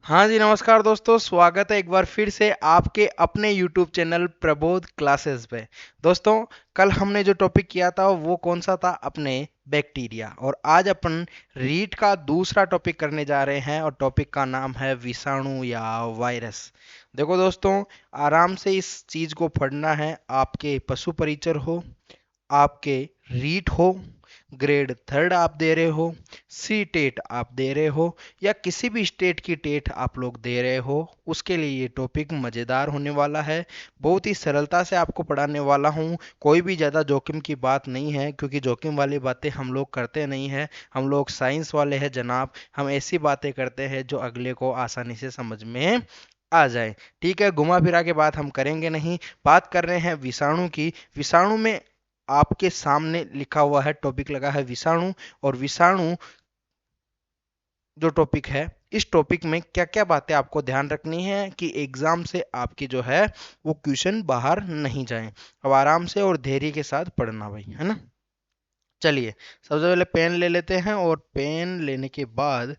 हाँ जी, नमस्कार दोस्तों। स्वागत है एक बार फिर से आपके अपने YouTube चैनल प्रबोध क्लासेस पे। दोस्तों, कल हमने जो टॉपिक किया था वो कौन सा था? अपने बैक्टीरिया। और आज अपन रीट का दूसरा टॉपिक करने जा रहे हैं और टॉपिक का नाम है विषाणु या वायरस। देखो दोस्तों, आराम से इस चीज को पढ़ना है। आपके पशु परिचर हो, आपके रीट हो, ग्रेड थर्ड आप दे रहे हो, सी टेट आप दे रहे हो, या किसी भी स्टेट की टेट आप लोग दे रहे हो, उसके लिए ये टॉपिक मज़ेदार होने वाला है। बहुत ही सरलता से आपको पढ़ाने वाला हूँ। कोई भी ज़्यादा जोखिम की बात नहीं है, क्योंकि जोखिम वाली बातें हम लोग करते नहीं हैं। हम लोग साइंस वाले हैं जनाब। हम ऐसी बातें करते हैं जो अगले को आसानी से समझ में आ जाए। ठीक है, घुमा फिरा के बात हम करेंगे नहीं। बात कर रहे हैं विषाणु की। विषाणु में आपके सामने लिखा हुआ है, टॉपिक लगा है विषाणु। और विषाणु जो टॉपिक है, इस टॉपिक में क्या क्या बातें आपको ध्यान रखनी है कि एग्जाम से आपकी जो है वो क्वेश्चन बाहर नहीं जाए। अब आराम से और धैर्य के साथ पढ़ना भाई, है ना। चलिए, सबसे पहले पेन ले लेते हैं और पेन लेने के बाद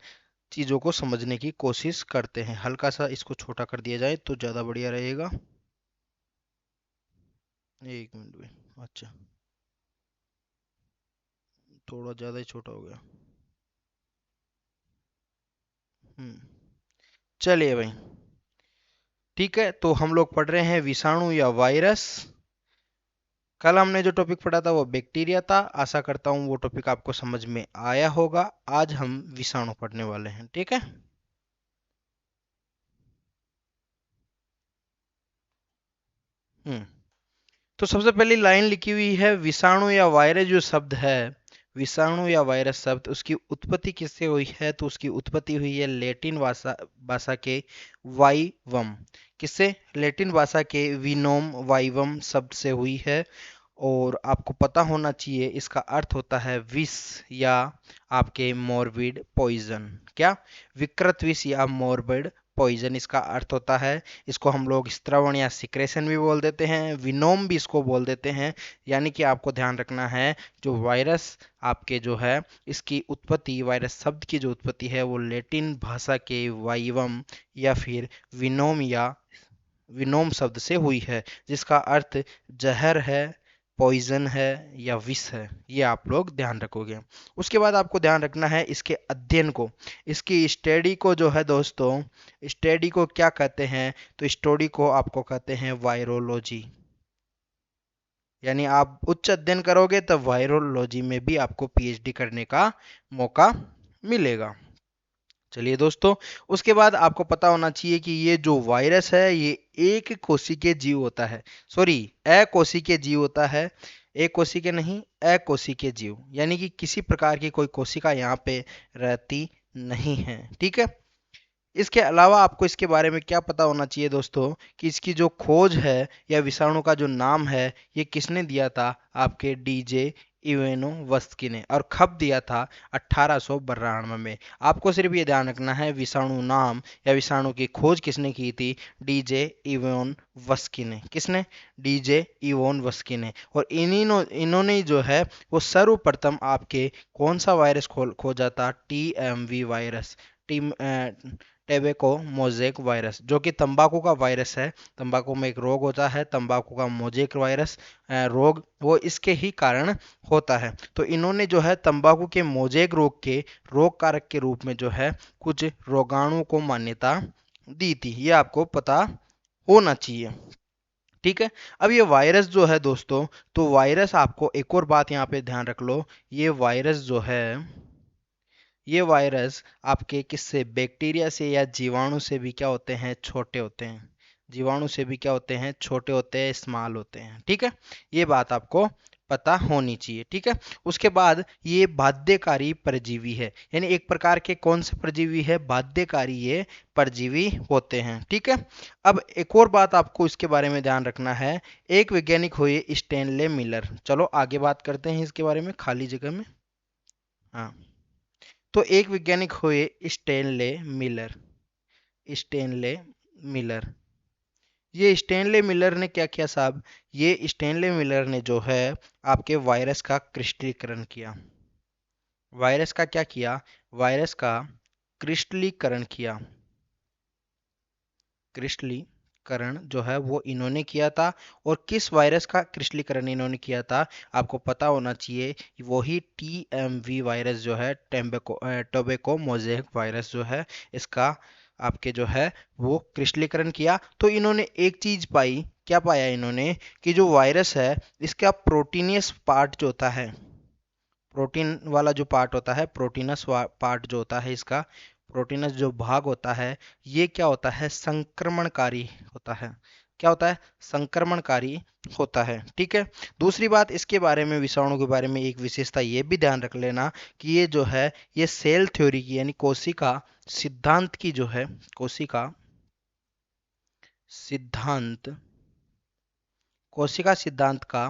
चीज़ों को समझने की कोशिश करते हैं। हल्का सा इसको छोटा कर दिया जाए तो ज़्यादा बढ़िया रहेगा। एक मिनट में। अच्छा, थोड़ा ज़्यादा ही छोटा हो गया। हम्म। चलिए भाई, ठीक है। तो हम लोग पढ़ रहे हैं विषाणु या वायरस। कल हमने जो टॉपिक पढ़ा था वो बैक्टीरिया था। आशा करता हूँ वो टॉपिक आपको समझ में आया होगा। आज हम विषाणु पढ़ने वाले हैं, ठीक है। हम्म। तो सबसे पहली लाइन लिखी हुई है, विषाणु या वायरस जो शब्द है, विषाणु या वायरस शब्द, उसकी उत्पत्ति किससे हुई है? तो उसकी उत्पत्ति हुई है लैटिन भाषा भाषा के वाइवम। किससे? लैटिन भाषा के विनोम वाइवम शब्द से हुई है। और आपको पता होना चाहिए इसका अर्थ होता है विष या आपके मोरबिड पॉइजन। क्या? विकृत विष या मोरबिड पॉइजन इसका अर्थ होता है। इसको हम लोग स्त्रवण या सिक्रेशन भी बोल देते हैं, विनोम भी इसको बोल देते हैं। यानी कि आपको ध्यान रखना है, जो वायरस आपके जो है, इसकी उत्पत्ति, वायरस शब्द की जो उत्पत्ति है वो लैटिन भाषा के वाइवम या फिर विनोम या विनोम शब्द से हुई है, जिसका अर्थ जहर है, पॉइजन है या विष है। ये आप लोग ध्यान रखोगे। उसके बाद आपको ध्यान रखना है इसके अध्ययन को, इसकी स्टडी को जो है दोस्तों, स्टडी को क्या कहते हैं? तो स्टडी को आपको कहते हैं वायरोलॉजी। यानी आप उच्च अध्ययन करोगे तब वायरोलॉजी में भी आपको पीएचडी करने का मौका मिलेगा। चलिए दोस्तों, उसके बाद आपको पता होना चाहिए कि ये जो वायरस है ये एक कोशिकीय जीव होता है। सॉरी, अकोशिकीय जीव होता है। एक कोशिकीय नहीं, अकोशिकीय जीव, यानी कि किसी प्रकार की कोई कोशिका यहाँ पे रहती नहीं है, ठीक है। इसके अलावा आपको इसके बारे में क्या पता होना चाहिए दोस्तों, कि इसकी जो खोज है या विषाणु का जो नाम है, ये किसने दिया था? आपके डीजे इवेनोवस्की ने। और कब दिया था? 1892 में। आपको सिर्फ ये ध्यान रखना है, विषाणु नाम या विषाणु की खोज किसने की थी? डीजे इवोन वस्की ने। किसने? डीजे इवोन वस्की ने। और इन्होंने जो है वो सर्वप्रथम आपके कौन सा वायरस खोजा था? TMV virus, team tobacco mosaic virus, जो कि तंबाकू का वायरस है। तंबाकू में एक रोग होता है, तंबाकू का मोजेक वायरस रोग, वो इसके ही कारण होता है। तो इन्होंने जो है तंबाकू के मोजेक रोग के रोग कारक के रूप में जो है कुछ रोगाणु को मान्यता दी थी। ये आपको पता होना चाहिए, ठीक है। अब ये वायरस जो है दोस्तों, तो वायरस, आपको एक और बात यहाँ पे ध्यान रख लो, ये वायरस जो है, ये वायरस आपके किससे? बैक्टीरिया से या जीवाणु से भी क्या होते हैं? छोटे होते हैं। जीवाणु से भी क्या होते हैं? छोटे होते हैं, स्मॉल होते हैं, ठीक है। ये बात आपको पता होनी चाहिए, ठीक है। उसके बाद ये बाध्यकारी परजीवी है, यानी एक प्रकार के कौन से परजीवी है? बाध्यकारी ये परजीवी होते हैं, ठीक है। अब एक और बात आपको इसके बारे में ध्यान रखना है, एक वैज्ञानिक हुए स्टेनले मिलर। चलो आगे बात करते हैं इसके बारे में खाली जगह में। हाँ, तो एक वैज्ञानिक हुए स्टेनले मिलर। स्टेनले मिलर, ये स्टेनले मिलर ने क्या किया साहब? ये स्टेनले मिलर ने जो है आपके वायरस का क्रिस्टलीकरण किया। वायरस का क्या किया? वायरस का क्रिस्टलीकरण किया। क्रिस्टलीकरण जो है वो इन्होंने किया था। और किस वायरस का क्रिस्टलीकरण इन्होंने किया था आपको पता होना चाहिए। वही TMV वायरस जो है, टोबैको मोज़ेक वायरस जो है, इसका आपके जो है वो क्रिस्टलीकरण किया। तो इन्होंने एक चीज पाई, क्या पाया इन्होंने, कि जो वायरस है इसका प्रोटीनियस पार्ट जो होता है, प्रोटीन वाला जो पार्ट होता है, प्रोटीनस पार्ट जो होता है इसका, प्रोटीनस जो भाग होता है, ये क्या होता है, संक्रमणकारी होता है। क्या होता है, संक्रमणकारी होता है। ठीक है। दूसरी बात इसके बारे में, विषाणु के बारे में एक विशेषता ये भी ध्यान रख लेना कि ये जो है ये सेल थ्योरी की यानी कोशिका सिद्धांत की जो है, कोशिका सिद्धांत, कोशिका सिद्धांत का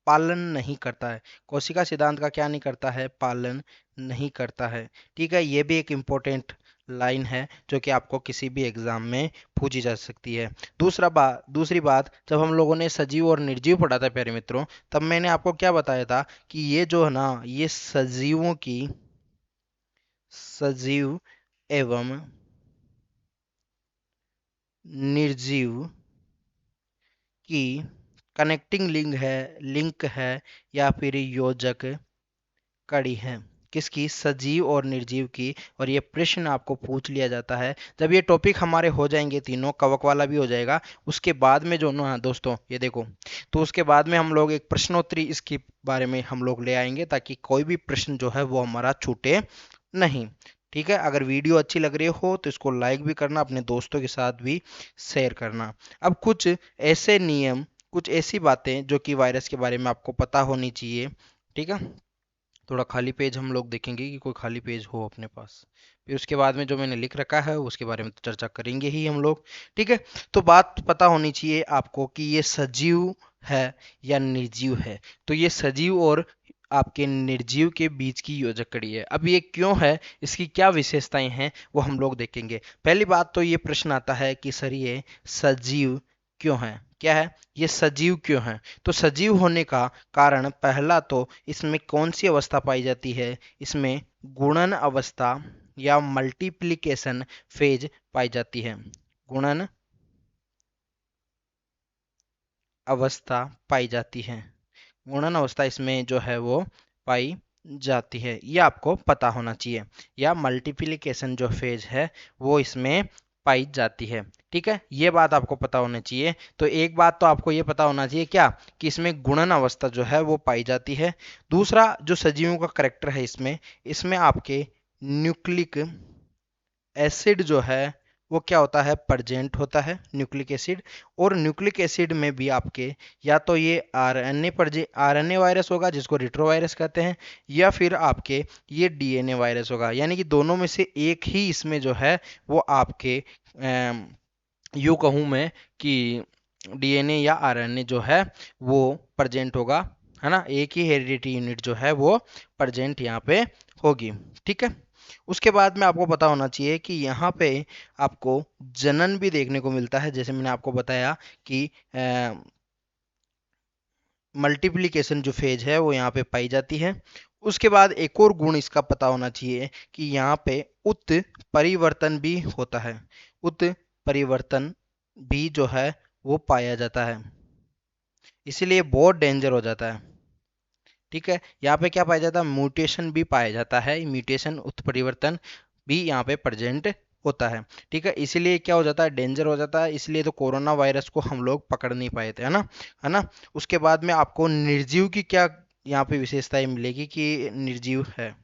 पालन नहीं करता है। कोशिका सिद्धांत का क्या नहीं करता है, पालन नहीं करता है। ठीक है। ये भी एक इम्पोर्टेंट लाइन है जो कि आपको किसी भी एग्जाम में पूछी जा सकती है। दूसरी बात, जब हम लोगों ने सजीव और निर्जीव पढ़ा था प्यारे मित्रों, तब मैंने आपको क्या बताया था कि ये जो है ना, ये सजीवों की, सजीव एवं निर्जीव की कनेक्टिंग लिंक है या फिर योजक कड़ी है। किसकी, सजीव और निर्जीव की। और ये प्रश्न आपको पूछ लिया जाता है जब ये टॉपिक हमारे हो जाएंगे, तीनों कवक वाला भी हो जाएगा, उसके बाद में जो ना दोस्तों ये देखो, तो उसके बाद में हम लोग एक प्रश्नोत्तरी इसके बारे में हम लोग ले आएंगे ताकि कोई भी प्रश्न जो है वो हमारा छूटे नहीं। ठीक है। अगर वीडियो अच्छी लग रही हो तो इसको लाइक भी करना, अपने दोस्तों के साथ भी शेयर करना। अब कुछ ऐसे नियम, कुछ ऐसी बातें जो कि वायरस के बारे में आपको पता होनी चाहिए। ठीक है। थोड़ा खाली पेज हम लोग देखेंगे कि कोई खाली पेज हो अपने पास, फिर उसके बाद में जो मैंने लिख रखा है उसके बारे में तो चर्चा करेंगे ही हम लोग। ठीक है। तो बात पता होनी चाहिए आपको कि ये सजीव है या निर्जीव है। तो ये सजीव और आपके निर्जीव के बीच की योजक कड़ी है। अब ये क्यों है, इसकी क्या विशेषताएं हैं, वो हम लोग देखेंगे। पहली बात तो ये प्रश्न आता है कि सर ये सजीव क्यों है, क्या है, ये सजीव क्यों है। तो सजीव होने का कारण, पहला तो इसमें कौन सी अवस्था पाई जाती है, इसमें गुणन अवस्था या मल्टीप्लिकेशन फेज पाई जाती है। गुणन अवस्था पाई जाती है, गुणन अवस्था इसमें जो है वो पाई जाती है, ये आपको पता होना चाहिए। या मल्टीप्लिकेशन जो फेज है वो इसमें पाई जाती है। ठीक है। ये बात आपको पता होनी चाहिए। तो एक बात तो आपको ये पता होना चाहिए क्या, कि इसमें गुणन अवस्था जो है वो पाई जाती है। दूसरा जो सजीवों का करेक्टर है इसमें, इसमें आपके न्यूक्लिक एसिड जो है वो क्या होता है, प्रेजेंट होता है, न्यूक्लिक एसिड। और न्यूक्लिक एसिड में भी आपके या तो ये आरएनए वायरस होगा जिसको रिट्रोवायरस कहते हैं, या फिर आपके ये डीएनए वायरस होगा। यानी कि दोनों में से एक ही इसमें जो है वो आपके यूं कहूं मैं कि डीएनए या आरएनए जो है वो प्रेजेंट होगा, है ना। एक ही हेरिडिटी यूनिट जो है वो प्रेजेंट यहाँ पे होगी। ठीक है। उसके बाद में आपको पता होना चाहिए कि यहाँ पे आपको जनन भी देखने को मिलता है, जैसे मैंने आपको बताया कि मल्टीप्लिकेशन जो फेज है वो यहाँ पे पाई जाती है। उसके बाद एक और गुण इसका पता होना चाहिए कि यहाँ पे उत्परिवर्तन भी होता है, उत्परिवर्तन भी जो है वो पाया जाता है, इसीलिए बहुत डेंजर हो जाता है। ठीक है। यहाँ पे क्या पाया जाता है, म्यूटेशन भी पाया जाता है, म्यूटेशन उत्परिवर्तन भी यहाँ पे प्रेजेंट होता है। ठीक है। इसीलिए क्या हो जाता है, डेंजर हो जाता है। इसलिए तो कोरोना वायरस को हम लोग पकड़ नहीं पाए थे, है ना, है ना। उसके बाद में आपको निर्जीव की क्या यहाँ पे विशेषताएं मिलेगी कि निर्जीव है,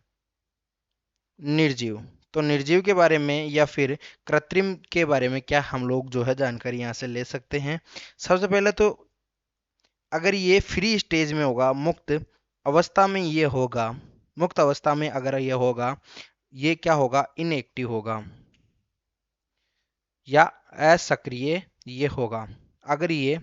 निर्जीव। तो निर्जीव के बारे में या फिर कृत्रिम के बारे में क्या हम लोग जो है जानकारी यहाँ से ले सकते हैं। सबसे पहले तो अगर ये फ्री स्टेज में होगा, मुक्त अवस्था में ये होगा, मुक्त अवस्था में अगर ये होगा, ये क्या होगा, इनएक्टिव होगा या असक्रिय ये होगा। अगर ये,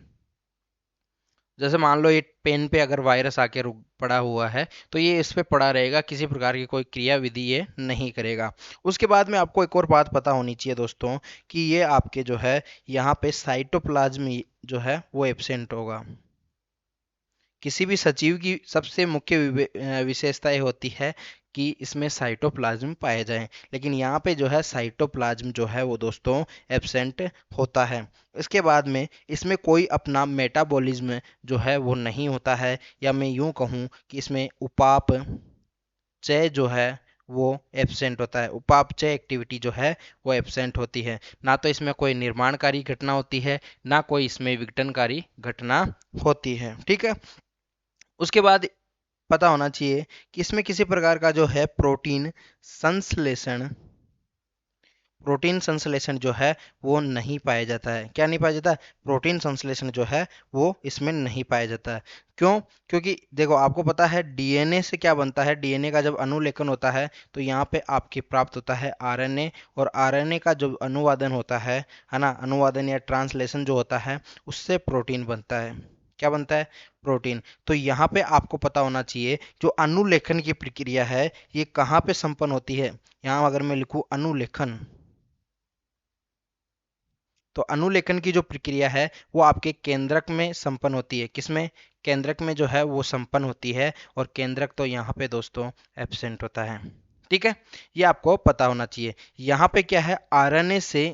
जैसे मान लो ये पेन पे अगर वायरस आके रुक पड़ा हुआ है तो ये इस पे पड़ा रहेगा, किसी प्रकार की कोई क्रिया विधि ये नहीं करेगा। उसके बाद में आपको एक और बात पता होनी चाहिए दोस्तों कि ये आपके जो है यहाँ पे साइटोप्लाज्म जो है वो एब्सेंट होगा। किसी भी सजीव की सबसे मुख्य विशेषता ये होती है कि इसमें साइटोप्लाज्म पाए जाएं, लेकिन यहाँ पे जो है साइटोप्लाज्म जो है वो दोस्तों एब्सेंट होता है। इसके बाद में इसमें कोई अपना मेटाबॉलिज्म जो है वो नहीं होता है, या मैं यूं कहूँ कि इसमें उपापचय जो है वो एब्सेंट होता है। उपापचय एक्टिविटी जो है वो एब्सेंट होती है। ना तो इसमें कोई निर्माणकारी घटना होती है, ना कोई इसमें विघटनकारी घटना होती है। ठीक है। उसके बाद पता होना चाहिए कि इसमें किसी प्रकार का जो है संश्लेषण प्रोटीन संश्लेषण जो है वो नहीं पाया जाता है। क्या नहीं पाया जाता है? प्रोटीन संश्लेषण जो है वो इसमें नहीं पाया जाता है। क्यों? क्योंकि देखो आपको पता है डीएनए से क्या बनता है। डीएनए का जब अनुलेखन होता है तो यहाँ पे आपके प्राप्त होता है आरएनए, और आरएनए का जो अनुवादन होता है ना, अनुवादन या ट्रांसलेशन जो होता है उससे प्रोटीन बनता है। क्या बनता है? प्रोटीन। तो यहाँ पे आपको पता होना चाहिए जो अनुलेखन की प्रक्रिया है ये कहाँ पे संपन्न होती है। यहाँ अगर मैं लिखूँ अनुलेखन, तो अनुलेखन की जो प्रक्रिया है वो आपके केंद्रक में संपन्न होती है। किसमें? केंद्रक में जो है वो संपन्न होती है, और केंद्रक तो यहाँ पे दोस्तों एब्सेंट होता है। ठीक है, ये आपको पता होना चाहिए। यहाँ पे क्या है, आरएनए से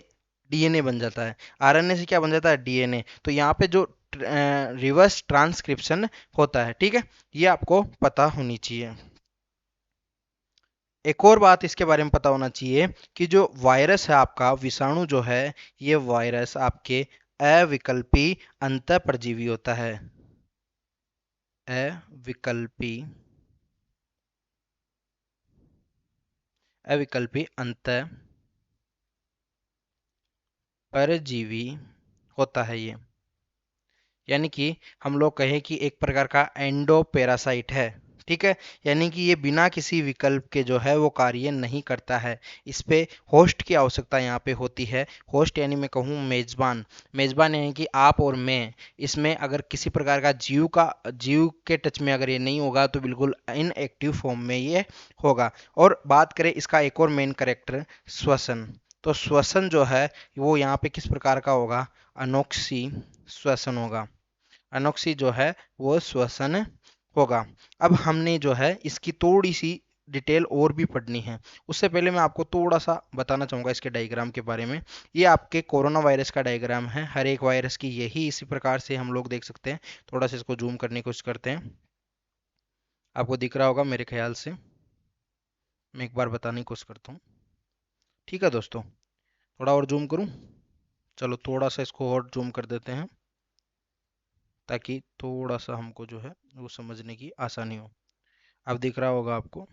डीएनए बन जाता है। आरएनए से क्या बन जाता है? डीएनए। तो यहाँ पे जो रिवर्स ट्रांसक्रिप्शन होता है। ठीक है, ये आपको पता होनी चाहिए। एक और बात इसके बारे में पता होना चाहिए कि जो वायरस है आपका, विषाणु जो है, ये वायरस आपके अविकल्पी अंतः परजीवी होता है। अविकल्पी अविकल्पी अंतः परजीवी होता है ये। यानी कि हम लोग कहें कि एक प्रकार का एंडो पैरासाइट है। ठीक है, यानी कि ये बिना किसी विकल्प के जो है वो कार्य नहीं करता है। इस पे होस्ट की आवश्यकता यहाँ पे होती है। होस्ट यानी मैं कहूँ मेजबान। मेजबान यानी कि आप और मैं। इसमें अगर किसी प्रकार का जीव के टच में अगर ये नहीं होगा तो बिल्कुल इनएक्टिव फॉर्म में ये होगा। और बात करें इसका एक और मेन करेक्टर, श्वसन। तो श्वसन जो है वो यहाँ पे किस प्रकार का होगा? अनोक्सी श्वसन होगा। अनोक्सी जो है वो श्वसन होगा। अब हमने जो है इसकी थोड़ी सी डिटेल और भी पढ़नी है। उससे पहले मैं आपको थोड़ा सा बताना चाहूँगा इसके डायग्राम के बारे में। ये आपके कोरोना वायरस का डायग्राम है। हर एक वायरस की यही इसी प्रकार से हम लोग देख सकते हैं। थोड़ा सा इसको जूम करने की कोशिश करते हैं। आपको दिख रहा होगा मेरे ख्याल से। मैं एक बार बताने की कोशिश करता हूँ। ठीक है दोस्तों, थोड़ा और जूम करूँ? चलो थोड़ा सा इसको और जूम कर देते हैं, ताकि थोड़ा सा हमको जो है वो समझने की आसानी हो। अब दिख रहा होगा आपको।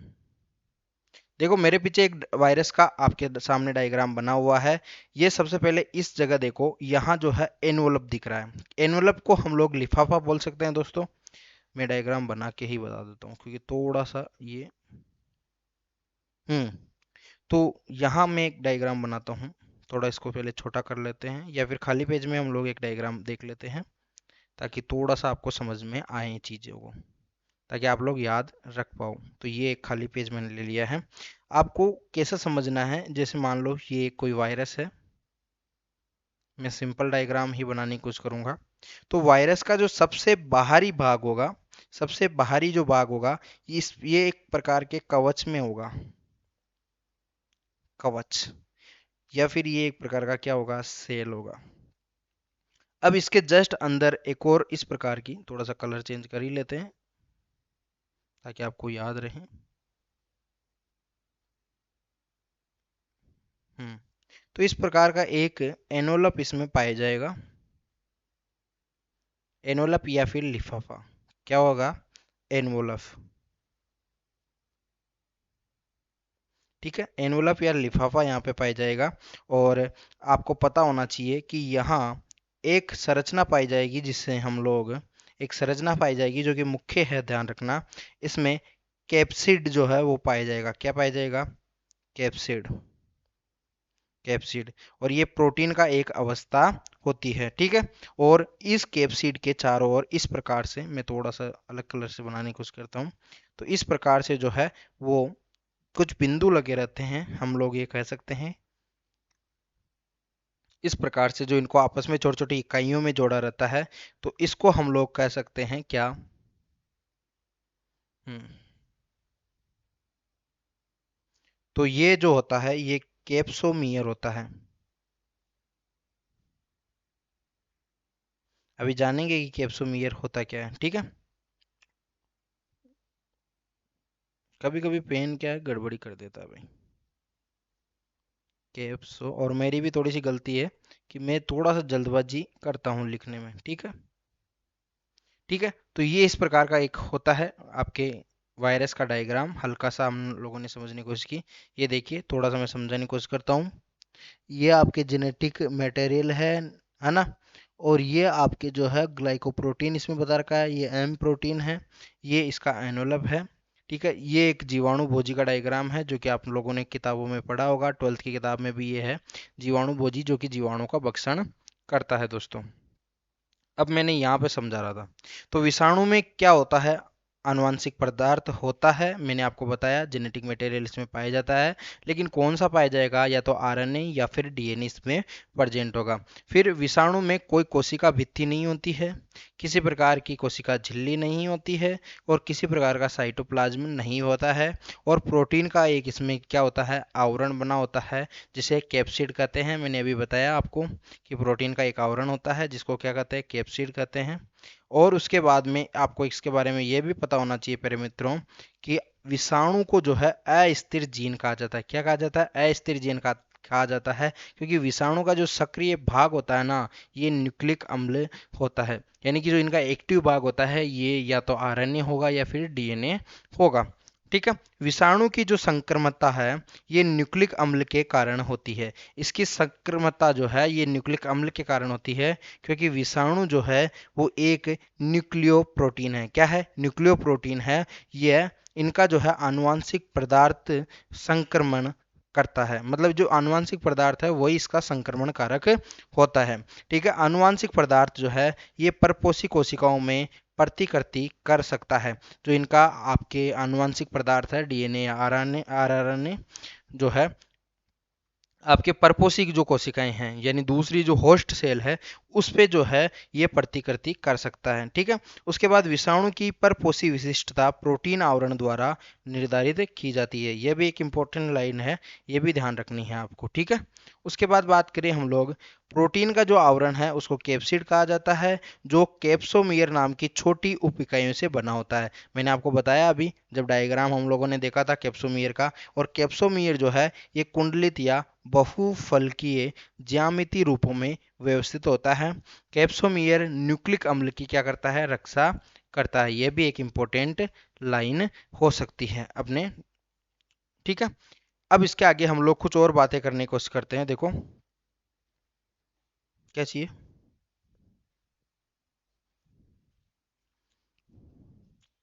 देखो मेरे पीछे एक वायरस का आपके सामने डायग्राम बना हुआ है। ये सबसे पहले इस जगह देखो, यहाँ जो है एनवलप दिख रहा है। एनवलप को हम लोग लिफाफा बोल सकते हैं दोस्तों। मैं डायग्राम बना के ही बता देता हूँ, क्योंकि थोड़ा सा ये हम्म तो यहाँ मैं एक डायग्राम बनाता हूँ। थोड़ा इसको पहले छोटा कर लेते हैं, या फिर खाली पेज में हम लोग एक डायग्राम देख लेते हैं, ताकि थोड़ा सा आपको समझ में आए चीज़ों को, ताकि आप लोग याद रख पाओ। तो ये एक खाली पेज मैंने ले लिया है। आपको कैसे समझना है, जैसे मान लो ये कोई वायरस है। मैं सिंपल डायग्राम ही बनाने की कोशिश करूंगा। तो वायरस का जो सबसे बाहरी भाग होगा, सबसे बाहरी जो भाग होगा, ये एक प्रकार के कवच में होगा। कवच, या फिर ये एक प्रकार का क्या होगा? सेल होगा। अब इसके जस्ट अंदर एक और इस प्रकार की, थोड़ा सा कलर चेंज कर ही लेते हैं ताकि आपको याद रहे। तो इस प्रकार का एक एनोलप इसमें पाया जाएगा। एनोलप या फिर लिफाफा, क्या होगा? एनवोलप। ठीक है, एनवोलप या लिफाफा यहाँ पे पाया जाएगा। और आपको पता होना चाहिए कि यहाँ एक संरचना पाई जाएगी, जिससे हम लोग एक संरचना पाई जाएगी जो कि मुख्य है, ध्यान रखना। इसमें कैप्सिड जो है वो पाया जाएगा। क्या पाया जाएगा? कैप्सिड। कैप्सिड, और ये प्रोटीन का एक अवस्था होती है। ठीक है, और इस कैप्सिड के चारों ओर इस प्रकार से, मैं थोड़ा सा अलग कलर से बनाने की कोशिश करता हूँ। तो इस प्रकार से जो है वो कुछ बिंदु लगे रहते हैं, हम लोग ये कह सकते हैं। इस प्रकार से जो इनको आपस में छोटी छोटी इकाइयों में जोड़ा रहता है, तो इसको हम लोग कह सकते हैं क्या? हम्म तो ये जो होता है ये कैप्सोमियर होता है। अभी जानेंगे कि कैप्सोमियर होता क्या है, ठीक है। कभी कभी पेन क्या है, गड़बड़ी कर देता है भाई। कैप्सो, और मेरी भी थोड़ी सी गलती है कि मैं थोड़ा सा जल्दबाजी करता हूँ लिखने में, ठीक है। ठीक है, तो ये इस प्रकार का एक होता है आपके वायरस का डायग्राम, हल्का सा हम लोगों ने समझने की कोशिश की। ये देखिए, थोड़ा सा मैं समझाने की कोशिश करता हूँ। ये आपके जेनेटिक मटेरियल है ना। और ये आपके जो है ग्लाइकोप्रोटीन इसमें बता रखा है, ये एम प्रोटीन है, ये इसका एनवलप है। ठीक है, ये एक जीवाणु भोजी का डायग्राम है जो कि आप लोगों ने किताबों में पढ़ा होगा, 12th की किताब में भी ये है, जीवाणु भोजी जो कि जीवाणु का भक्षण करता है दोस्तों। अब मैंने यहाँ पे समझा रहा था, तो विषाणु में क्या होता है, आनुवंशिक पदार्थ होता है, मैंने आपको बताया जेनेटिक मटेरियल इसमें पाया जाता है। लेकिन कौन सा पाया जाएगा, या तो आरएनए या फिर डीएनए इसमें प्रेजेंट होगा। फिर विषाणु में कोई कोशिका भित्ति नहीं होती है, किसी प्रकार की कोशिका झिल्ली नहीं होती है, और किसी प्रकार का साइटोप्लाज्म नहीं होता है। और प्रोटीन का एक इसमें क्या होता है, आवरण बना होता है, जिसे कैप्सिड कहते हैं। मैंने अभी बताया आपको कि प्रोटीन का एक आवरण होता है जिसको क्या कहते हैं, कैप्सिड कहते हैं। और उसके बाद में आपको इसके बारे में ये भी पता होना चाहिए प्यारे मित्रों कि विषाणु को जो है अस्थिर जीन कहा जाता है। क्या कहा जाता है, अस्थिर जीन का कहा जाता है, क्योंकि विषाणु का जो सक्रिय भाग होता है ना, ये न्यूक्लिक अम्ल होता है। यानी कि जो इनका एक्टिव भाग होता है ये या तो आरएनए होगा या फिर डीएनए होगा। ठीक है, विषाणु की जो संक्रमता है ये न्यूक्लिक अम्ल के कारण होती है। इसकी संक्रमता जो है ये न्यूक्लिक अम्ल के कारण होती है, क्योंकि विषाणु जो है वो एक न्यूक्लियो प्रोटीन है। क्या है, न्यूक्लियो प्रोटीन है। यह इनका जो है आनुवांशिक पदार्थ संक्रमण करता है, मतलब जो आनुवांशिक पदार्थ है वही इसका संक्रमण कारक होता है। ठीक है, आनुवांशिक पदार्थ जो है ये परपोषी कोशिकाओं में प्रतिकृति कर सकता है। जो इनका आपके आनुवांशिक पदार्थ है डीएनए या आरएनए जो है आपके परपोषी जो कोशिकाएं हैं, यानी दूसरी जो होस्ट सेल है उस पे जो है ये प्रतिकृति कर सकता है। ठीक है, उसके बाद विषाणु की परपोषी विशिष्टता प्रोटीन आवरण द्वारा निर्धारित की जाती है। यह भी एक इंपॉर्टेंट लाइन है, ये भी ध्यान रखनी है आपको। ठीक है, उसके बाद बात करें हम लोग, प्रोटीन का जो आवरण है उसको कैप्सिड कहा जाता है, जो कैप्सोमियर नाम की छोटी उप इकाइयों से बना होता है। मैंने आपको बताया अभी जब डायग्राम हम लोगों ने देखा था कैप्सोमियर का, और कैप्सोमियर जो है ये कुंडलित या बहुफलकीय ज्यामिति रूपों में व्यवस्थित होता है। कैप्सोमियर न्यूक्लिक अम्ल की क्या करता है, रक्षा करता है। यह भी एक इंपॉर्टेंट लाइन हो सकती है अपने। ठीक है, अब इसके आगे हम लोग कुछ और बातें करने की कोशिश करते हैं। देखो क्या चाहिए,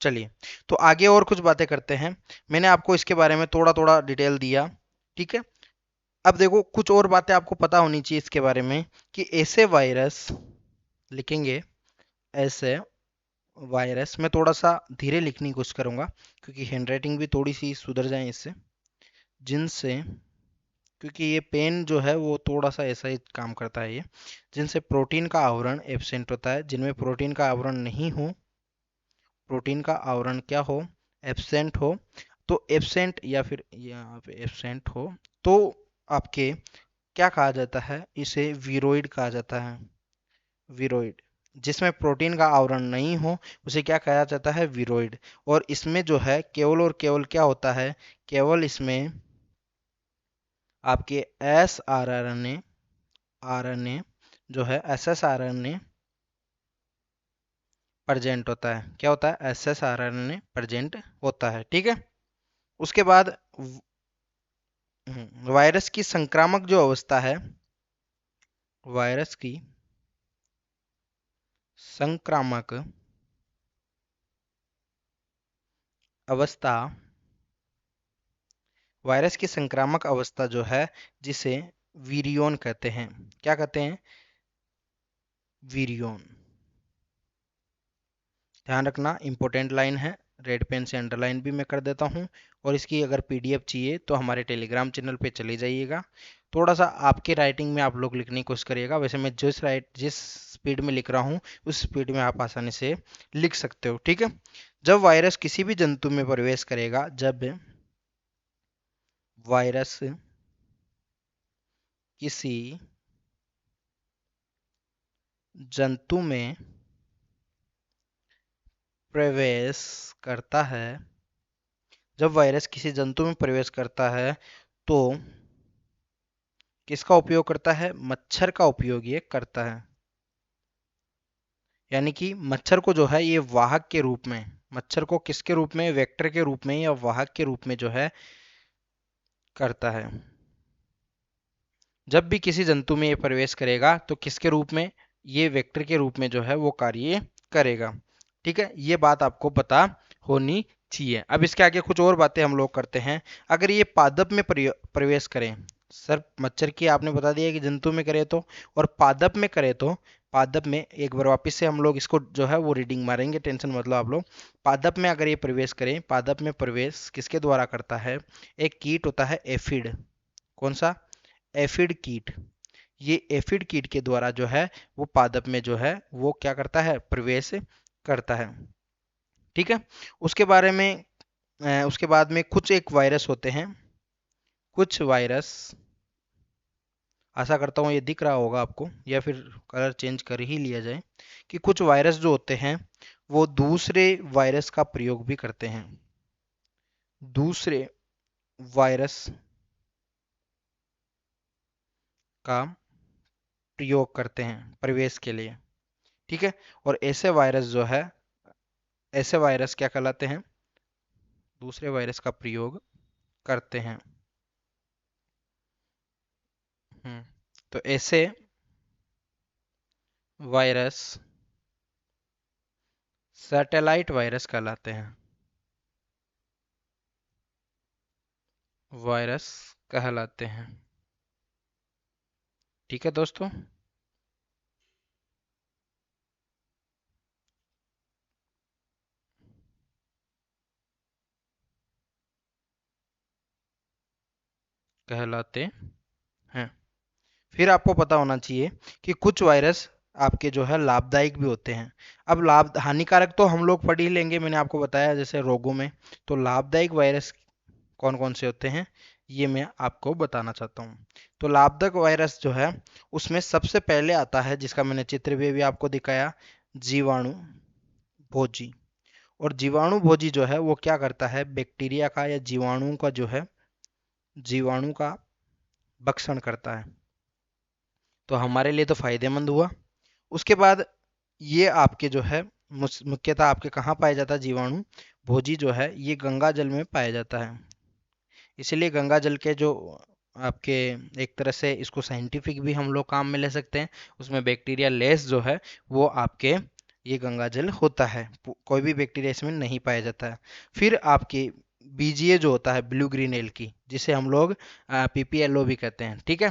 चलिए तो आगे और कुछ बातें करते हैं। मैंने आपको इसके बारे में थोड़ा थोड़ा डिटेल दिया। ठीक है, अब देखो कुछ और बातें आपको पता होनी चाहिए इसके बारे में, कि ऐसे वायरस लिखेंगे, ऐसे वायरस, मैं थोड़ा सा धीरे लिखने की कोशिश करूंगा क्योंकि हैंडराइटिंग भी थोड़ी सी सुधर जाए इससे, जिनसे, क्योंकि ये पेन जो है वो थोड़ा सा ऐसा ही काम करता है ये, जिनसे प्रोटीन का आवरण एब्सेंट होता है। जिनमें प्रोटीन का आवरण नहीं हो, प्रोटीन का आवरण क्या हो, एब्सेंट हो, तो एब्सेंट या फिर यहाँ पे एब्सेंट हो तो आपके क्या कहा जाता है, इसे वीरोइड कहा जाता है। वीरोइड, जिसमें प्रोटीन का आवरण नहीं हो उसे क्या कहा जाता है, वीरोइड। और इसमें जो है केवल और केवल क्या होता है, केवल इसमें आपके S R N A, R N A जो है S S R N A present होता है। क्या होता है, S S R N A present होता है। ठीक है, उसके बाद वायरस की संक्रामक जो अवस्था है, वायरस की संक्रामक अवस्था, वायरस की संक्रामक अवस्था जो है जिसे वीरियोन कहते हैं। क्या कहते हैं, वीरियोन। ध्यान रखना, इंपॉर्टेंट लाइन है, रेड पेन से अंडरलाइन भी मैं कर देता हूँ। और इसकी अगर पीडीएफ चाहिए तो हमारे टेलीग्राम चैनल पे चले जाइएगा। थोड़ा सा आपके राइटिंग में आप लोग लिखने की कोशिश करिएगा, वैसे मैं जिस स्पीड में लिख रहा हूँ उस स्पीड में आप आसानी से लिख सकते हो। ठीक है, जब वायरस किसी भी जंतु में प्रवेश करेगा, जब वायरस किसी जंतु में प्रवेश करता है, जब वायरस किसी जंतु में प्रवेश करता है तो किसका उपयोग करता है? मच्छर का उपयोग ये करता है। यानी कि मच्छर को जो है ये वाहक के रूप में, मच्छर को किसके रूप में? वेक्टर के रूप में या वाहक के रूप में जो है करता है। जब भी किसी जंतु में ये प्रवेश करेगा तो किसके रूप में? ये वेक्टर के रूप में जो है वो कार्य करेगा। ठीक है, ये बात आपको पता होनी चाहिए। अब इसके आगे कुछ और बातें हम लोग करते हैं। अगर ये पादप में प्रवेश करें, सर मच्छर की आपने बता दिया कि जंतु में करे तो, और पादप में करे तो, पादप में एक बार वापस से हम लोग इसको जो है वो रीडिंग मारेंगे, टेंशन मतलब आप लोग। पादप में अगर ये प्रवेश करें, पादप में प्रवेश किसके द्वारा करता है? एक कीट होता है एफिड। कौन सा? एफिड कीट। ये एफिड कीट के द्वारा जो है वो पादप में जो है वो क्या करता है? प्रवेश करता है। ठीक है, उसके बारे में उसके बाद में कुछ एक वायरस होते हैं, कुछ वायरस, आशा करता हूँ ये दिख रहा होगा आपको, या फिर कलर चेंज कर ही लिया जाए, कि कुछ वायरस जो होते हैं वो दूसरे वायरस का प्रयोग भी करते हैं, दूसरे वायरस का प्रयोग करते हैं प्रवेश के लिए। ठीक है, और ऐसे वायरस जो है, ऐसे वायरस क्या कहलाते हैं? दूसरे वायरस का प्रयोग करते हैं। हम्म, तो ऐसे वायरस सैटेलाइट वायरस कहलाते हैं, वायरस कहलाते हैं। ठीक है दोस्तों, कहलाते हैं। फिर आपको पता होना चाहिए कि कुछ वायरस आपके जो है लाभदायक भी होते हैं। अब लाभ हानिकारक तो हम लोग पढ़ ही लेंगे, मैंने आपको बताया जैसे रोगों में। तो लाभदायक वायरस कौन कौन से होते हैं ये मैं आपको बताना चाहता हूँ। तो लाभदायक वायरस जो है उसमें सबसे पहले आता है, जिसका मैंने चित्र भी आपको दिखाया, जीवाणु भोजी। और जीवाणु भोजी जो है वो क्या करता है? बैक्टीरिया का या जीवाणु का जो है, जीवाणु का भक्षण करता है। तो हमारे लिए तो फायदेमंद हुआ। उसके बाद ये आपके जो है मुख्यतः आपके कहाँ पाया जाता है? जीवाणु भोजी जो है ये गंगा जल में पाया जाता है। इसलिए गंगा जल के जो आपके, एक तरह से इसको साइंटिफिक भी हम लोग काम में ले सकते हैं, उसमें बैक्टीरिया लेस जो है वो आपके ये गंगा जल होता है, कोई भी बैक्टीरिया इसमें नहीं पाया जाता है। फिर आपकी बीजीए जो होता है ब्लू ग्रीन एल्गी, जिसे हम लोग पीपीएलओ भी कहते हैं। ठीक है,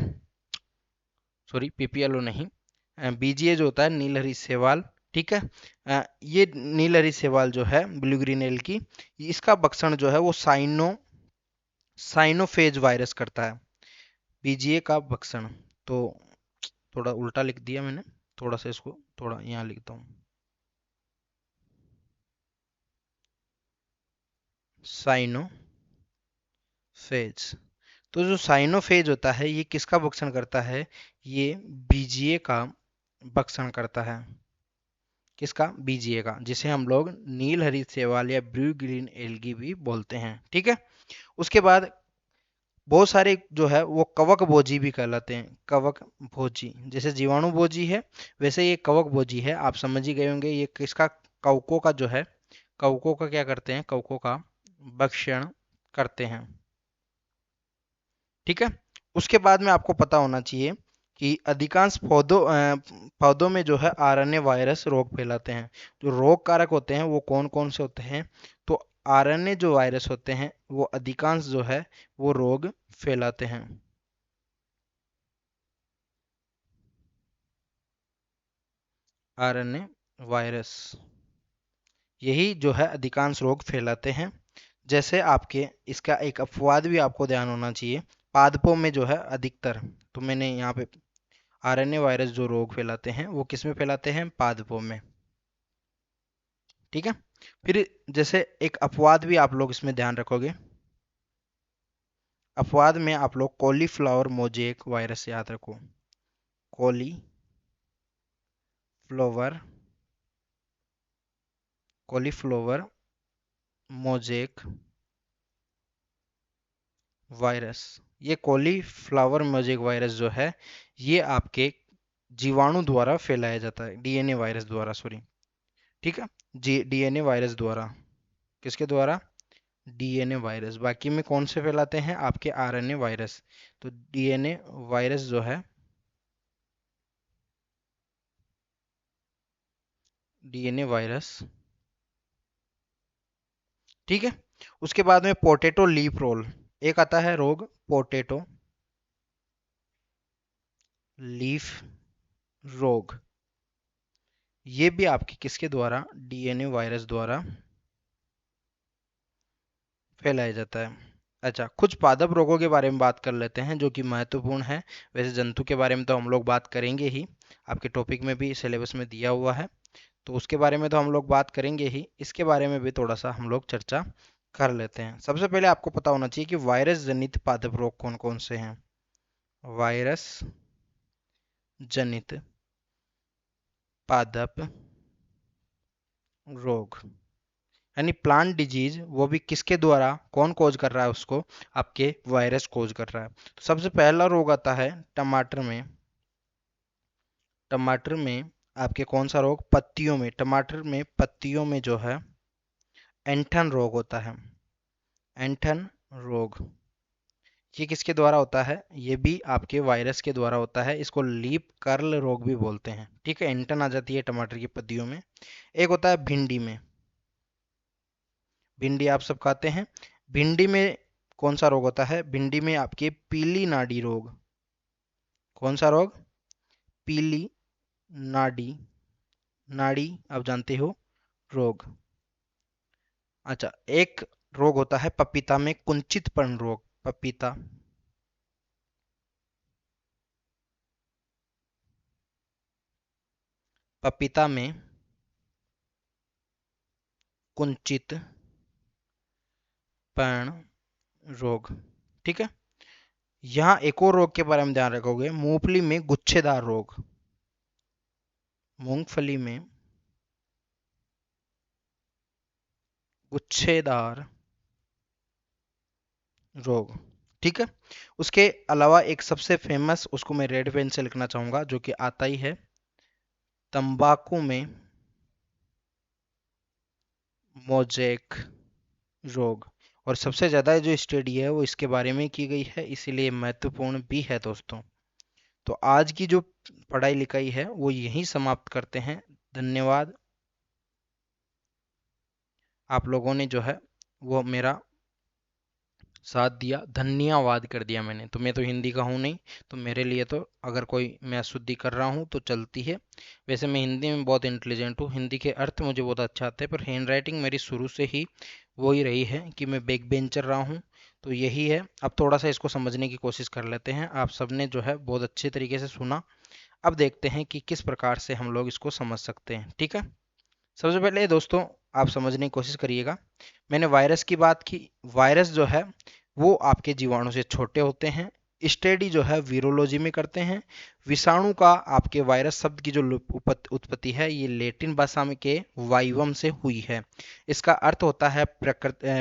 सॉरी पीपीएलओ नहीं, बीजीए जो होता है नीलहरी शैवाल। ठीक है, ये नीलहरी शैवाल जो है ब्लू ग्रीन एल्गी, इसका भक्षण जो है वो साइनोफेज वायरस करता है, बीजीए का भक्षण। तो थोड़ा उल्टा लिख दिया मैंने, थोड़ा सा इसको थोड़ा यहाँ लिखता हूँ, साइनोफेज। तो जो साइनोफेज होता है ये किसका भक्षण करता है? ये बीजीए का भक्षण करता है। किसका? बीजीए का, जिसे हम लोग नील हरित शैवाल या ब्लू ग्रीन एल्गी भी बोलते हैं। ठीक है, उसके बाद बहुत सारे जो है वो कवक भोजी भी कहलाते हैं, कवक भोजी। जैसे जीवाणु भोजी है वैसे ये कवक भोजी है, आप समझ ही गए होंगे ये किसका? कवकों का जो है, कवकों का क्या करते हैं? कवकों का भक्षण करते हैं। ठीक है, उसके बाद में आपको पता होना चाहिए कि अधिकांश पौधों में जो है आरएनए वायरस रोग फैलाते हैं। जो रोग कारक होते हैं वो कौन कौन से होते हैं? तो आरएनए जो वायरस होते हैं वो अधिकांश जो है वो रोग फैलाते हैं। आरएनए वायरस यही जो है अधिकांश रोग फैलाते हैं। जैसे आपके इसका एक अपवाद भी आपको ध्यान होना चाहिए, पादपों में जो है अधिकतर, तो मैंने यहाँ पे आरएनए वायरस जो रोग फैलाते हैं वो किस में फैलाते हैं? पादपों में। ठीक है, फिर जैसे एक अपवाद भी आप लोग इसमें ध्यान रखोगे, अपवाद में आप लोग कॉलीफ्लावर मोजेक वायरस याद रखो, कॉलीफ्लावर कॉलीफ्लावर मोजेक वायरस। ये कॉलीफ्लावर मोजेक वायरस जो है ये आपके जीवाणु द्वारा फैलाया जाता है, डीएनए वायरस द्वारा, सॉरी, ठीक है, जी डीएनए वायरस द्वारा। किसके द्वारा? DNA virus. बाकी में कौन से फैलाते हैं? आपके आरएनए वायरस। तो डीएनए वायरस जो है, डीएनए वायरस, ठीक है। उसके बाद में पोटैटो लीफ रोल, एक आता है रोग पोटैटो लीफ रोग। ये भी आपके किसके द्वारा? डीएनए वायरस द्वारा फैलाया जाता है। अच्छा, कुछ पादप रोगों के बारे में बात कर लेते हैं जो कि महत्वपूर्ण है। वैसे जंतु के बारे में तो हम लोग बात करेंगे ही, आपके टॉपिक में भी सिलेबस में दिया हुआ है, तो उसके बारे में तो हम लोग बात करेंगे ही। इसके बारे में भी थोड़ा सा हम लोग चर्चा कर लेते हैं। सबसे पहले आपको पता होना चाहिए कि वायरस जनित पादप रोग कौन कौन से हैं। वायरस जनित पादप रोग यानी प्लांट डिजीज, वो भी किसके द्वारा, कौन कोज कर रहा है उसको? आपके वायरस कोज कर रहा है। तो सबसे पहला रोग आता है टमाटर में। टमाटर में आपके कौन सा रोग? पत्तियों में, टमाटर में पत्तियों में जो है एंठन रोग होता है। एंठन रोग ये किसके द्वारा होता है? ये भी आपके वायरस के द्वारा होता है। इसको लीफ कर्ल रोग भी बोलते हैं, ठीक है। एंठन आ जाती है टमाटर की पत्तियों में। एक होता है भिंडी में। भिंडी आप सब खाते हैं। भिंडी में कौन सा रोग होता है? भिंडी में आपके पीली नाड़ी रोग। कौन सा रोग? पीली नाड़ी, नाड़ी आप जानते हो, रोग। अच्छा, एक रोग होता है पपीता में कुंचितपन रोग। पपीता, पपीता में कुंचितपन रोग, ठीक है। यहाँ एक और रोग के बारे में ध्यान रखोगे, मूंगफली में गुच्छेदार रोग। मूंगफली में गुच्छेदार रोग, ठीक है। उसके अलावा एक सबसे फेमस, उसको मैं रेड पेन से लिखना चाहूंगा, जो कि आता ही है, तंबाकू में मोजेक रोग। और सबसे ज्यादा जो स्टडी है वो इसके बारे में की गई है, इसीलिए महत्वपूर्ण भी है दोस्तों। तो आज की जो पढ़ाई लिखाई है वो यहीं समाप्त करते हैं। धन्यवाद। आप लोगों ने जो है वो मेरा साथ दिया, धन्यवाद कर दिया मैंने, तो मैं तो हिंदी का हूँ नहीं, तो मेरे लिए तो अगर कोई मैं अशुद्धि कर रहा हूँ तो चलती है। वैसे मैं हिंदी में बहुत इंटेलिजेंट हूँ, हिंदी के अर्थ मुझे बहुत अच्छा आते हैं, पर हैंड राइटिंग मेरी शुरू से ही वो ही रही है कि मैं बैक बेंचर रहा हूँ। तो यही है। अब थोड़ा सा इसको समझने की कोशिश कर लेते हैं। आप सबने जो है बहुत अच्छे तरीके से सुना। अब देखते हैं कि किस प्रकार से हम लोग इसको समझ सकते हैं, ठीक है। सबसे पहले दोस्तों आप समझने की कोशिश करिएगा। मैंने वायरस की बात की। वायरस जो है वो आपके जीवाणु से छोटे होते हैं। स्टडी जो है वीरोलॉजी में करते हैं। विषाणु का आपके वायरस शब्द की जो उत्पत्ति है ये लैटिन भाषा में के वाइवम से हुई है। इसका अर्थ होता है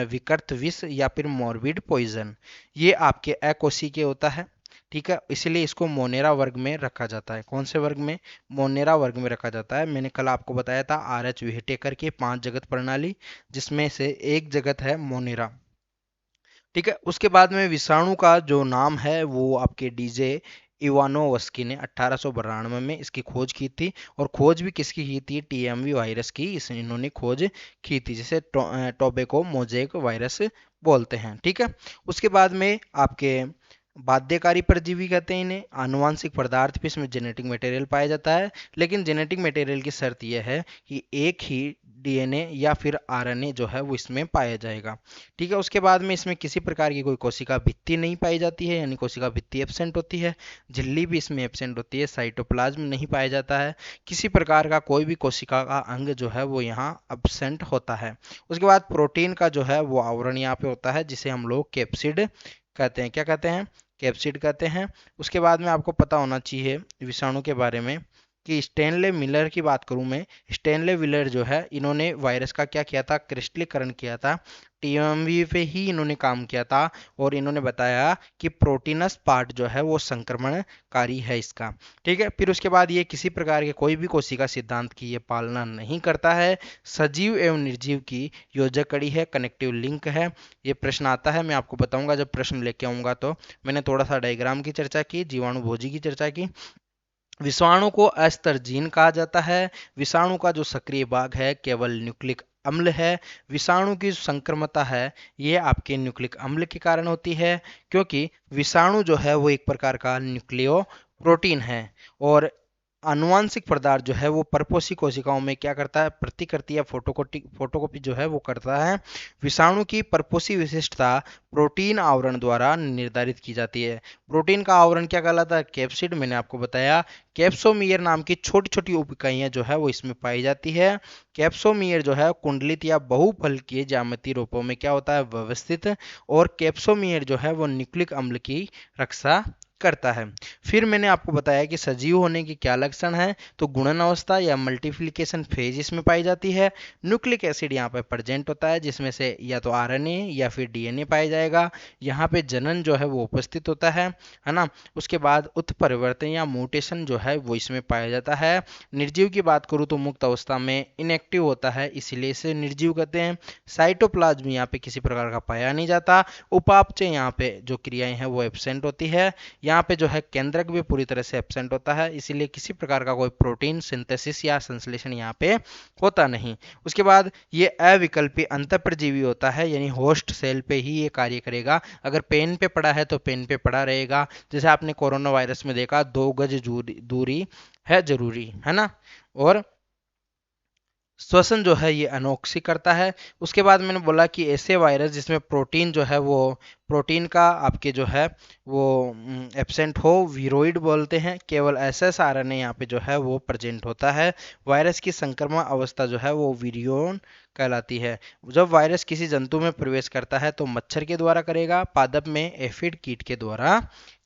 विकृत विष या फिर मॉर्बिड पॉइजन। ये आपके अकोशिकीय होता है, ठीक है। इसलिए इसको मोनेरा वर्ग में रखा जाता है। कौन से वर्ग में? मोनेरा वर्ग में रखा जाता है। मैंने कल आपको बताया था RH व्हिटेकर की 5 जगत प्रणाली, जिसमें से एक जगत है मोनेरा, ठीक है। उसके बाद में विषाणु का जो नाम है वो आपके डीजे इवानोवस्की ने 1892 में इसकी खोज की थी। और खोज भी किसकी की थी? TMV वायरस की इन्होंने खोज की थी, जिसे टोबैको मोजेक वायरस बोलते हैं, ठीक है। उसके बाद में आपके बाध्यकारी परजीवी कहते हैं इन्हें। आनुवांशिक पदार्थ भी इसमें जेनेटिक मटेरियल पाया जाता है, लेकिन जेनेटिक मटेरियल की शर्त यह है कि एक ही DNA या फिर RNA जो है वो इसमें पाया जाएगा, ठीक है। उसके बाद में इसमें किसी प्रकार की कोई कोशिका भित्ति नहीं पाई जाती है, यानी कोशिका भित्ति एब्सेंट होती है। झिल्ली भी इसमें एब्सेंट होती है। साइटोप्लाज्म नहीं पाया जाता है। किसी प्रकार का कोई भी कोशिका का अंग जो है वो यहाँ एब्सेंट होता है। उसके बाद प्रोटीन का जो है वो आवरण यहाँ पे होता है, जिसे हम लोग कैप्सिड कहते हैं, क्या कहते हैं, कैप्सिड कहते हैं। उसके बाद में आपको पता होना चाहिए विषाणु के बारे में कि स्टेनले मिलर की बात करूं मैं, स्टेनले मिलर जो है इन्होंने वायरस का क्या किया था, क्रिस्टलीकरण किया था, टीएमवी पे ही इन्होंने काम किया था और इन्होंने बताया कि प्रोटीनस पार्ट जो है वो संक्रमणकारी है इसका। ठीक है, फिर उसके बाद ये किसी प्रकार के कोई भी कोशिका सिद्धांत की ये पालना नहीं करता है, सजीव एवं निर्जीव की योजक कड़ी है, कनेक्टिव लिंक है। ये प्रश्न आता है, मैं आपको बताऊंगा जब प्रश्न लेके आऊंगा। तो मैंने थोड़ा सा डायग्राम की चर्चा की, जीवाणु भोजी की चर्चा की। विषाणु को अस्तर जीन कहा जाता है। विषाणु का जो सक्रिय भाग है केवल न्यूक्लिक अम्ल है। विषाणु की जो संक्रमता है ये आपके न्यूक्लिक अम्ल के कारण होती है, क्योंकि विषाणु जो है वो एक प्रकार का न्यूक्लियो प्रोटीन है और आनुवांशिक पदार्थ जो है वो परपोषी कोशिकाओं में क्या करता है, प्रतिकृति या फोटोकॉपी जो है वो करता है। विषाणु की परपोषी विशिष्टता प्रोटीन आवरण द्वारा निर्धारित की जाती है। प्रोटीन का आवरण क्या कहलाता है, कैप्सिड, मैंने आपको बताया। कैप्सोमियर नाम की छोटी छोटी उप इकाइयां जो है वो इसमें पाई जाती है। कैप्सोमियर जो है कुंडलित या बहुफलकीय ज्यामितीय रूपों में क्या होता है, व्यवस्थित, और कैप्सोमियर जो है वो न्यूक्लिक अम्ल की रक्षा करता है। फिर मैंने आपको बताया कि सजीव होने के क्या लक्षण हैं, तो गुणन अवस्था या मल्टीप्लिकेशन फेज इसमें पाई जाती है। न्यूक्लिक एसिड यहाँ पे प्रेजेंट होता है जिसमें से या तो आरएनए या फिर डीएनए पाया जाएगा। यहाँ पे जनन जो है वो उपस्थित होता है ना। उसके बाद उत्परिवर्तन या म्यूटेशन जो है वो इसमें पाया जाता है। निर्जीव की बात करूँ तो मुक्त अवस्था में इनएक्टिव होता है, इसीलिए इसे निर्जीव कहते हैं। साइटोप्लाज्म यहाँ पे किसी प्रकार का पाया नहीं जाता। उपापचय यहाँ पे जो क्रियाएं हैं वो एब्सेंट होती है। यहाँ पे जो है केंद्रक भी पूरी तरह से एब्सेंट होता है, इसीलिए किसी प्रकार का कोई प्रोटीन सिंथेसिस या संश्लेषण यहाँ पे होता नहीं। उसके बाद ये अविकल्पी अंतःपरजीवी होता है, यानी होस्ट सेल पे ही ये कार्य करेगा। अगर पेन पे पड़ा है तो पेन पे पड़ा रहेगा। जैसे आपने कोरोना वायरस में देखा 2 गज दूरी है जरूरी, है ना। और श्वसन जो है ये अनोक्सी करता है। उसके बाद मैंने बोला कि ऐसे वायरस जिसमें प्रोटीन जो है वो प्रोटीन का आपके जो है वो एब्सेंट हो, वीरोइड बोलते हैं। केवल एसएस आरएनए यहाँ पे जो है वो प्रेजेंट होता है। वायरस की संक्रमण अवस्था जो है वो वीरियोन कहलाती है। जब वायरस किसी जंतु में प्रवेश करता है तो मच्छर के द्वारा करेगा, पादप में एफिड कीट के द्वारा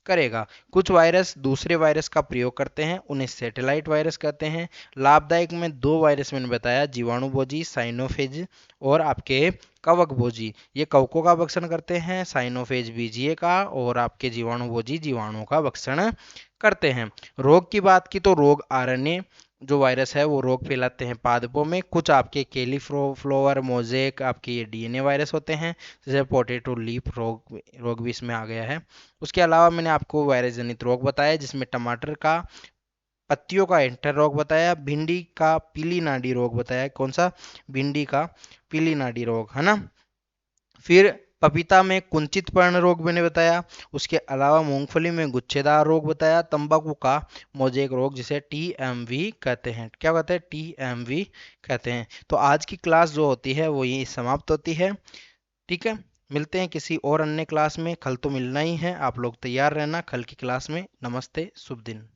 करेगा। कुछ वायरस दूसरे वायरस का प्रयोग करते हैं, उन्हें सैटेलाइट वायरस कहते हैं। लाभदायक में 2 वायरस मैंने बताया, जीवाणु भोजी साइनोफेज और आपके कवक भोजी। ये कवकों का भक्षण करते हैं, साइनोफेज बीजीए का, और आपके जीवाणु भोजी जीवाणुओं का भक्षण करते हैं। रोग की बात की तो रोग आरएनए जो वायरस है वो रोग फैलाते हैं पादपों में। कुछ आपके फ्लोवर मोजेक आपके ये डीएनए वायरस होते हैं, जैसे पोटैटो लीफ रोग भी इसमें आ गया है। उसके अलावा मैंने आपको वायरस जनित रोग बताया जिसमें टमाटर का पत्तियों का एंटर रोग बताया, भिंडी का पीली नाड़ी रोग बताया। कौन सा, भिंडी का पीली नाड़ी रोग, है ना। फिर पपीता में कुंचित पर्ण रोग मैंने बताया। उसके अलावा मूंगफली में गुच्छेदार रोग बताया। तंबाकू का मोजेक रोग जिसे टीएमवी कहते हैं। क्या कहते हैं, टीएमवी कहते हैं। तो आज की क्लास जो होती है वो यही समाप्त होती है। ठीक है, मिलते हैं किसी और अन्य क्लास में। कल तो मिलना ही है, आप लोग तैयार रहना कल की क्लास में। नमस्ते, शुभ दिन।